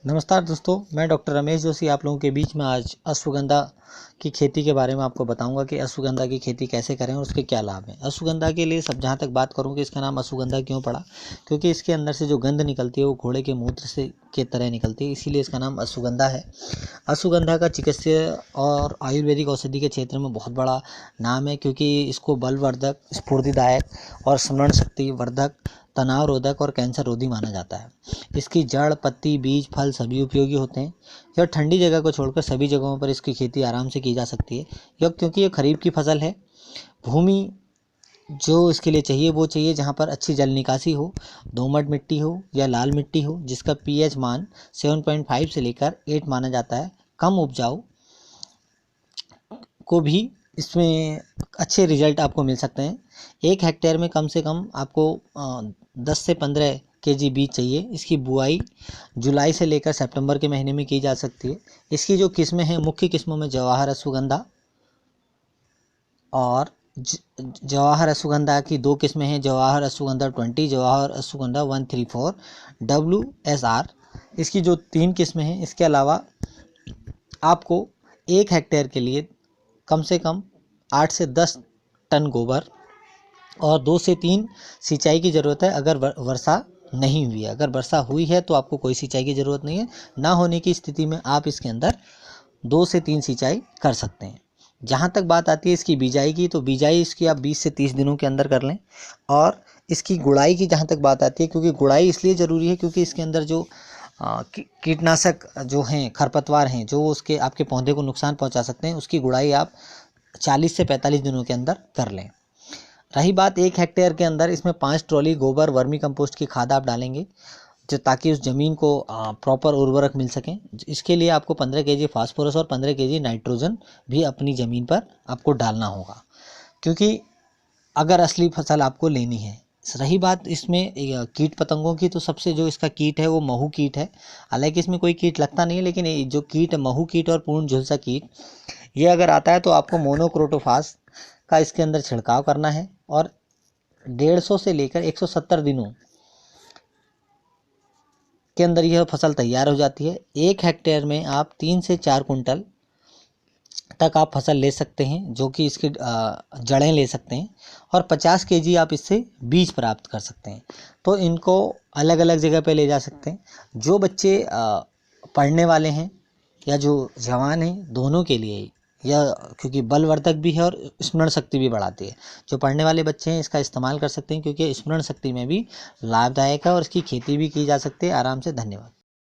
नमस्कार दोस्तों, मैं डॉक्टर रमेश जोशी आप लोगों के बीच में आज अश्वगंधा की खेती के बारे में आपको बताऊंगा कि अश्वगंधा की खेती कैसे करें और उसके क्या लाभ हैं। अश्वगंधा के लिए सब जहाँ तक बात करूँ कि इसका नाम अश्वगंधा क्यों पड़ा, क्योंकि इसके अंदर से जो गंध निकलती है वो घोड़े के मूत्र से के तरह निकलती है, इसीलिए इसका नाम अश्वगंधा है। अश्वगंधा का चिकित्सीय और आयुर्वेदिक औषधि के क्षेत्र में बहुत बड़ा नाम है, क्योंकि इसको बलवर्धक, स्फूर्तिदायक और स्मरण शक्ति वर्धक, तनाव रोधक और कैंसर रोधी माना जाता है। इसकी जड़, पत्ती, बीज, फल सभी उपयोगी होते हैं। यह ठंडी जगह को छोड़कर सभी जगहों पर इसकी खेती आराम से की जा सकती है। क्योंकि यह खरीफ की फसल है। भूमि जो इसके लिए चाहिए वो चाहिए जहाँ पर अच्छी जल निकासी हो, दोमट मिट्टी हो या लाल मिट्टी हो जिसका pH मान 7.5 से लेकर 8 माना जाता है। कम उपजाऊ को भी इसमें अच्छे रिजल्ट आपको मिल सकते हैं। 1 हेक्टेयर में कम से कम आपको 10 से 15 kg बीज चाहिए। इसकी बुआई जुलाई से लेकर सितंबर के महीने में की जा सकती है। इसकी जो किस्में हैं, मुख्य किस्मों में जवाहर अश्वगंधा और जवाहर अश्वगंधा की 2 किस्में हैं, जवाहर अश्वगंधा 20, जवाहर अश्वगंधा 134 WSR। इसकी जो 3 किस्में हैं, इसके अलावा आपको 1 हेक्टेयर के लिए कम से कम 8 से 10 टन गोबर और 2 से 3 सिंचाई की ज़रूरत है। अगर वर्षा नहीं हुई है, अगर वर्षा हुई है तो आपको कोई सिंचाई की ज़रूरत नहीं है। ना होने की स्थिति में आप इसके अंदर 2 से 3 सिंचाई कर सकते हैं। जहाँ तक बात आती है इसकी बिजाई की, तो बिजाई इसकी आप 20 से 30 दिनों के अंदर कर लें। और इसकी गुड़ाई की जहाँ तक बात आती है, क्योंकि गुड़ाई इसलिए ज़रूरी है क्योंकि इसके अंदर जो कीटनाशक जो हैं, खरपतवार हैं, जो उसके आपके पौधे को नुकसान पहुँचा सकते हैं, उसकी गुड़ाई आप 40 से 45 दिनों के अंदर कर लें। रही बात 1 हेक्टेयर के अंदर, इसमें 5 ट्रॉली गोबर, वर्मी कंपोस्ट की खाद आप डालेंगे, जो ताकि उस ज़मीन को प्रॉपर उर्वरक मिल सकें। इसके लिए आपको 15 kg फास्फोरस और 15 kg नाइट्रोजन भी अपनी ज़मीन पर आपको डालना होगा, क्योंकि अगर असली फसल आपको लेनी है। रही बात इसमें कीट पतंगों की, तो सबसे जो इसका कीट है वो महू कीट है। हालांकि इसमें कोई कीट लगता नहीं है, लेकिन ये जो कीट है महू कीट और पूर्ण झुलसा कीट, ये अगर आता है तो आपको मोनोक्रोटोफास का इसके अंदर छिड़काव करना है और 150 से लेकर 170 दिनों के अंदर यह फसल तैयार हो जाती है। 1 हेक्टेयर में आप 3 से 4 कुंटल तक आप फसल ले सकते हैं, जो कि इसकी जड़ें ले सकते हैं, और 50 kg आप इससे बीज प्राप्त कर सकते हैं। तो इनको अलग अलग जगह पे ले जा सकते हैं। जो बच्चे पढ़ने वाले हैं या जो जवान हैं, दोनों के लिए यह, क्योंकि बलवर्धक भी है और स्मरण शक्ति भी बढ़ाती है। जो पढ़ने वाले बच्चे हैं इसका इस्तेमाल कर सकते हैं, क्योंकि स्मरण शक्ति में भी लाभदायक है और इसकी खेती भी की जा सकती है आराम से। धन्यवाद।